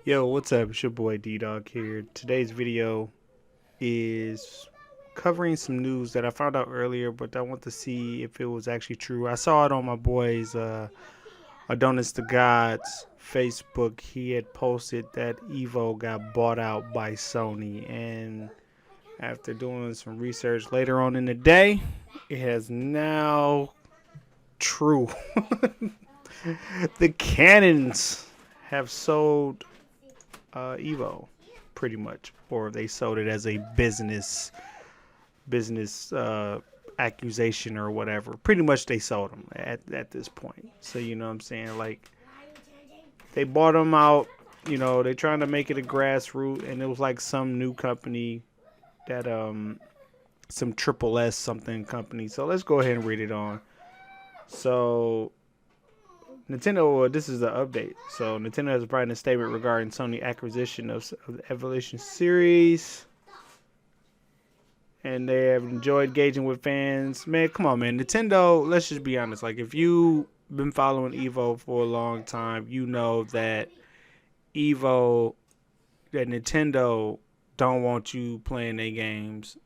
Yo, what's up? It's your boy D-Dog here. Today's video is covering some news that I found out earlier, but I want to see if it was actually true. I saw it on my boy's Adonis the God's Facebook. He had posted that Evo got bought out by Sony, and after doing some research later on in the day, it has now true. The Cannons have sold Evo, pretty much, or they sold it as a business accusation or whatever. Pretty much, they sold them at this point. So you know what I'm saying? Like they bought them out. You know, they're trying to make it a grassroots, and it was like some new company that some triple S something company. So let's go ahead and read it on. So Nintendo, this is the update. So Nintendo has provided a statement regarding Sony acquisition of the Evolution series, and they have enjoyed engaging with fans. Man, come on, man. Nintendo, let's just be honest. Like, if you've been following Evo for a long time, you know that Nintendo don't want you playing their games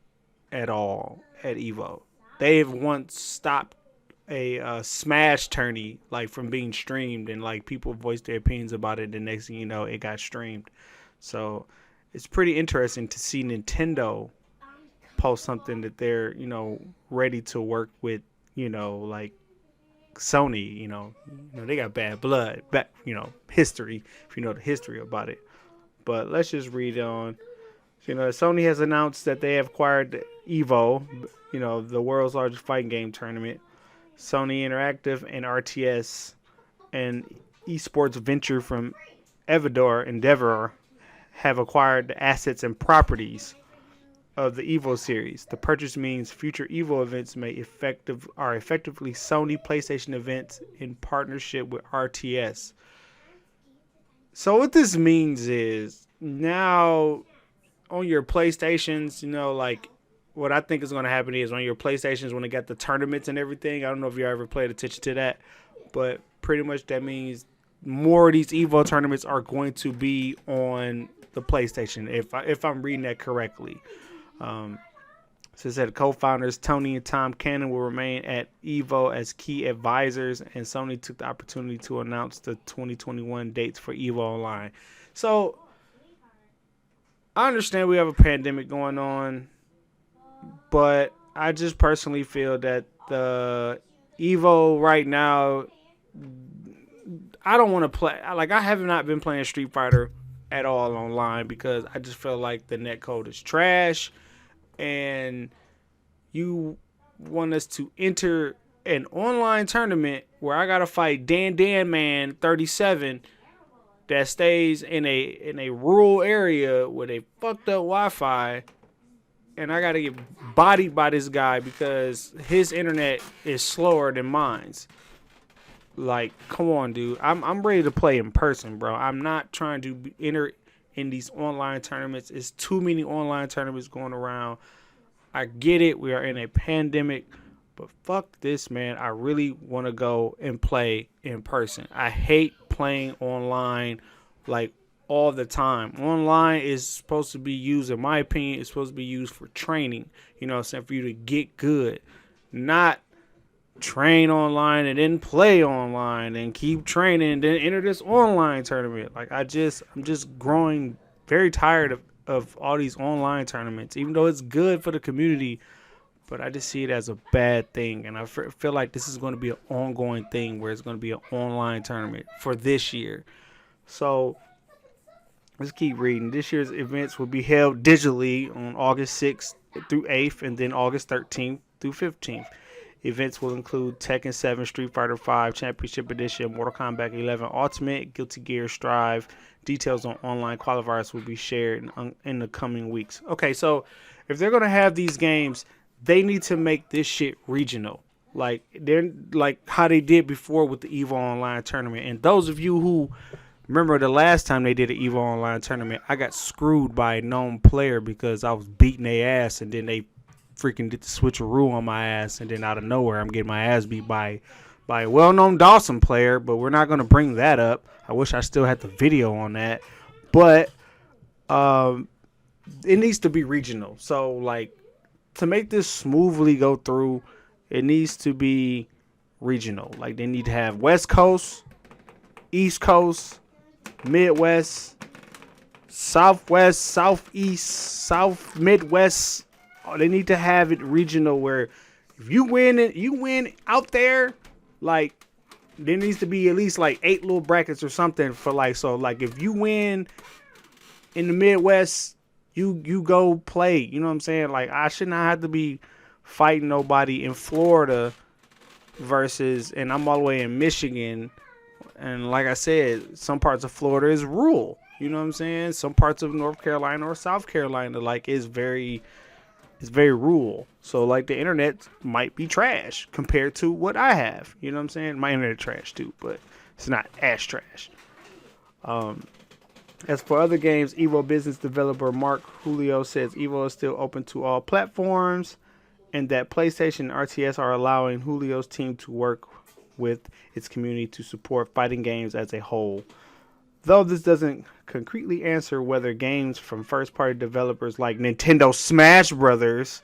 at all at Evo. They've once stopped a Smash tourney like from being streamed, and like people voiced their opinions about it. The next thing you know, it got streamed. So it's pretty interesting to see Nintendo post something that they're ready to work with. Like Sony. They got bad blood, history. If you know the history about it. But let's just read on. Sony has announced that they have acquired Evo, the world's largest fighting game tournament. Sony Interactive and RTS and esports venture from Endeavor have acquired the assets and properties of the Evo series. The purchase means future Evo events are effectively Sony PlayStation events in partnership with RTS. So what this means is now on your PlayStations, like what I think is going to happen is on your PlayStations when they got the tournaments and everything. I don't know if you ever paid attention to that, but pretty much that means more of these Evo tournaments are going to be on the PlayStation, if I'm reading that correctly. So it said co-founders Tony and Tom Cannon will remain at Evo as key advisors, and Sony took the opportunity to announce the 2021 dates for Evo Online. So I understand we have a pandemic going on, but I just personally feel that the Evo right now, I don't want to play. Like, I have not been playing Street Fighter at all online because I just feel like the netcode is trash. And you want us to enter an online tournament where I got to fight Dan Man 37 that stays in a rural area with a fucked up Wi-Fi, and I gotta get bodied by this guy because his internet is slower than mine's. Like, come on, dude. I'm ready to play in person, bro. I'm not trying to enter in these online tournaments. It's too many online tournaments going around. I get it. We are in a pandemic, but fuck this, man. I really want to go and play in person. I hate playing online like all the time. Online is supposed to be used, in my opinion, it's supposed to be used for training. For you to get good, not train online and then play online and keep training and then enter this online tournament. Like, I'm just growing very tired of all these online tournaments, even though it's good for the community, but I just see it as a bad thing. And I feel like this is going to be an ongoing thing where it's going to be an online tournament for this year. So let's keep reading. This year's events will be held digitally on August 6th through 8th and then August 13th through 15th. Events will include Tekken 7, Street Fighter 5, Championship Edition, Mortal Kombat 11 Ultimate, Guilty Gear Strive. Details on online qualifiers will be shared in the coming weeks. Okay, so if they're going to have these games, they need to make this shit regional. Like, they're like how they did before with the Evo Online tournament. And those of you who remember the last time they did an Evo Online tournament, I got screwed by a known player because I was beating their ass, and then they freaking did the switcheroo on my ass, and then out of nowhere I'm getting my ass beat by a well-known Dawson player, but we're not going to bring that up. I wish I still had the video on that. but it needs to be regional. So like to make this smoothly go through, it needs to be regional. Like they need to have West Coast, East Coast, Midwest, Southwest, Southeast, South, Midwest. Oh, they need to have it regional where if you win it, you win out there. Like there needs to be at least like 8 little brackets or something for like, so like if you win in the Midwest, you go play. You know what I'm saying? Like I should not have to be fighting nobody in Florida versus, and I'm all the way in Michigan. And like I said, some parts of Florida is rural. You know what I'm saying? Some parts of North Carolina or South Carolina like is very rural. So like the internet might be trash compared to what I have. You know what I'm saying? My internet trash too, but it's not as trash. As for other games, Evo business developer Mark Julio says Evo is still open to all platforms and that PlayStation and RTS are allowing Julio's team to work with its community to support fighting games as a whole. Though this doesn't concretely answer whether games from first-party developers like Nintendo Smash Brothers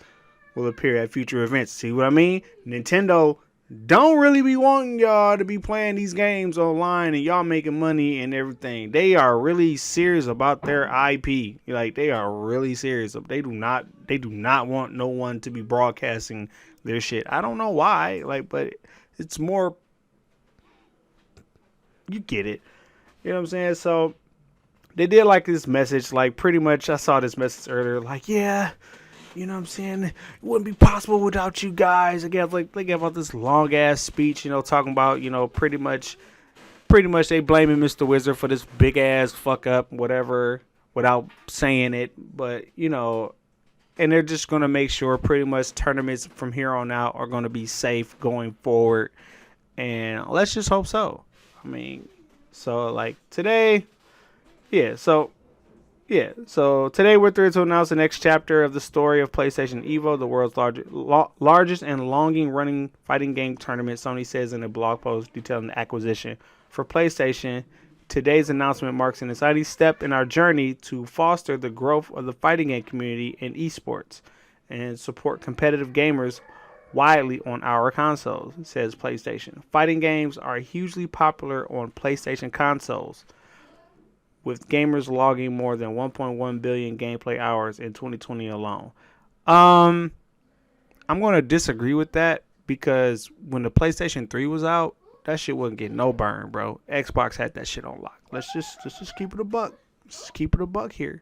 will appear at future events. See what I mean? Nintendo don't really be wanting y'all to be playing these games online and y'all making money and everything. They are really serious about their IP. Like they are really serious. They do not want no one to be broadcasting their shit. I don't know why. Like, but it's more, you get it. You know what I'm saying? So they did like this message, like pretty much I saw this message earlier, like, yeah, you know what I'm saying? It wouldn't be possible without you guys. They gave out this long ass speech, you know, talking about, you know, pretty much they blaming Mr. Wizard for this big ass fuck up, whatever, without saying it. But, you know, and they're just going to make sure pretty much tournaments from here on out are going to be safe going forward. And let's just hope so. I mean, so like today, so today we're thrilled to announce the next chapter of the story of PlayStation Evo, the world's largest and longest-running fighting game tournament, Sony says in a blog post detailing the acquisition. For PlayStation, today's announcement marks an exciting step in our journey to foster the growth of the fighting game community in esports and support competitive gamers widely on our consoles, says PlayStation. Fighting games are hugely popular on PlayStation consoles, with gamers logging more than 1.1 billion gameplay hours in 2020 alone. I'm going to disagree with that because when the PlayStation 3 was out, that shit wasn't getting no burn, bro. Xbox had that shit on lock. Let's just keep it a buck. Let's keep it a buck here.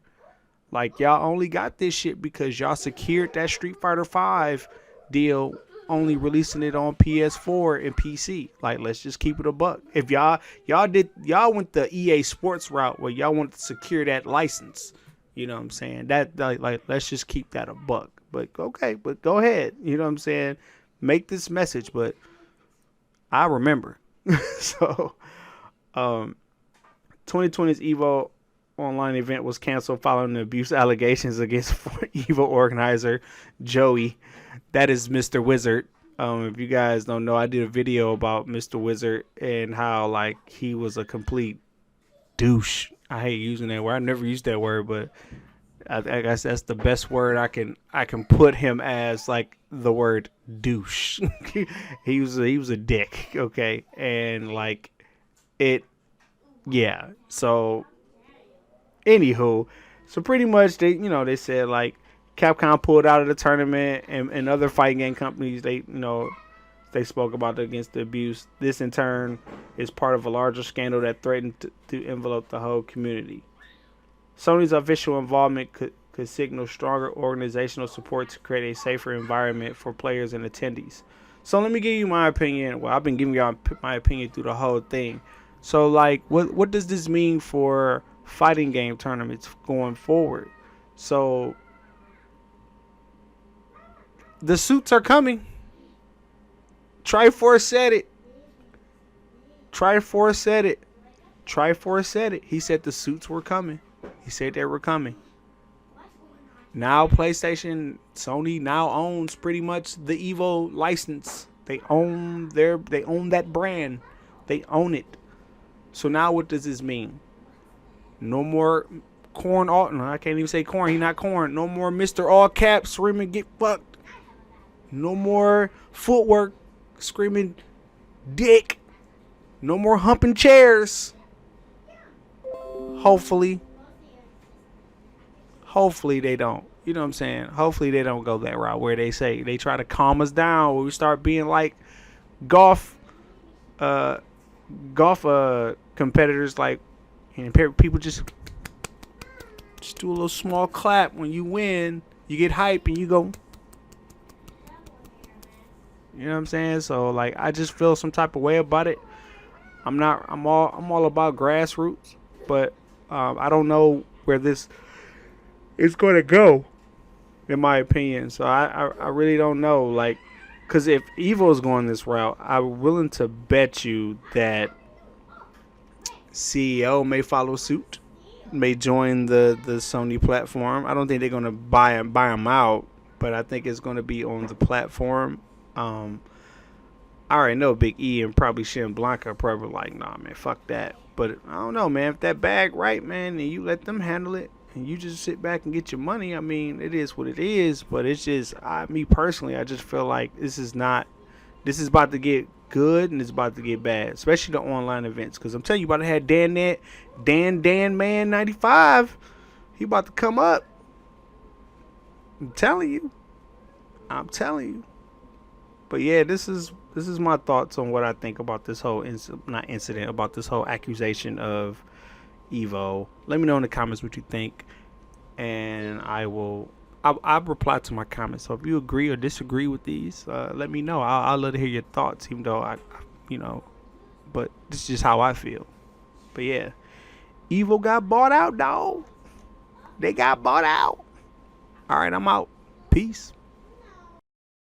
Like, y'all only got this shit because y'all secured that Street Fighter 5 deal, only releasing it on PS4 and PC. Like, let's just keep it a buck. If y'all went the EA Sports route where y'all wanted to secure that license, you know what I'm saying? That like let's just keep that a buck. But okay, but go ahead. You know what I'm saying? Make this message, but I remember. So 2020's Evo online event was canceled following the abuse allegations against Evo organizer Joey. That is Mr. Wizard. If you guys don't know, I did a video about Mr. Wizard and how like he was a complete douche. I hate using that word. I never used that word, but I guess that's the best word I can put him as, like the word douche. he was a dick, okay, and like it, yeah. So, anywho, so pretty much they said like Capcom pulled out of the tournament, and other fighting game companies they spoke about against the abuse. This in turn is part of a larger scandal that threatened to envelope the whole community. Sony's official involvement could signal stronger organizational support to create a safer environment for players and attendees. So let me give you my opinion. Well, I've been giving y'all my opinion through the whole thing. So like, what does this mean for fighting game tournaments going forward? So the suits are coming. Triforce said it. Triforce said it. He said the suits were coming. He said they were coming. Now PlayStation, Sony now owns pretty much the Evo license. They own that brand. They own it. So now what does this mean? No more corn. All no, I can't even say corn. He not corn. No more Mr. All Caps screaming get fucked. No more footwork screaming dick. No more humping chairs. Hopefully they don't. You know what I'm saying? Hopefully they don't go that route where they try to calm us down, where we start being like golf uh competitors, like, and people just do a little small clap when you win. You get hype and you go. You know what I'm saying? So like I just feel some type of way about it. I'm all about grassroots, but I don't know where this is going to go, in my opinion. So I really don't know. Like, because if Evo is going this route, I'm willing to bet you that CEO may follow suit, may join the Sony platform. I don't think they're going to buy them out, but I think it's going to be on the platform. I already know Big E and probably Shin Blanca are probably like, nah, man, fuck that. But I don't know, man. If that bag right, man, and you let them handle it, and you just sit back and get your money, I mean, it is what it is. But it's just, me personally, I just feel like this is about to get good and it's about to get bad, especially the online events. Because I'm telling you, about to have Dan Man 95. He about to come up. I'm telling you. But yeah, this is my thoughts on what I think about this whole about this whole accusation of Evo. Let me know in the comments what you think, and I'll reply to my comments. So if you agree or disagree with these, let me know. I'll love to hear your thoughts, even though but this is just how I feel. But yeah, Evo got bought out, dog. They got bought out. All right, I'm out. Peace.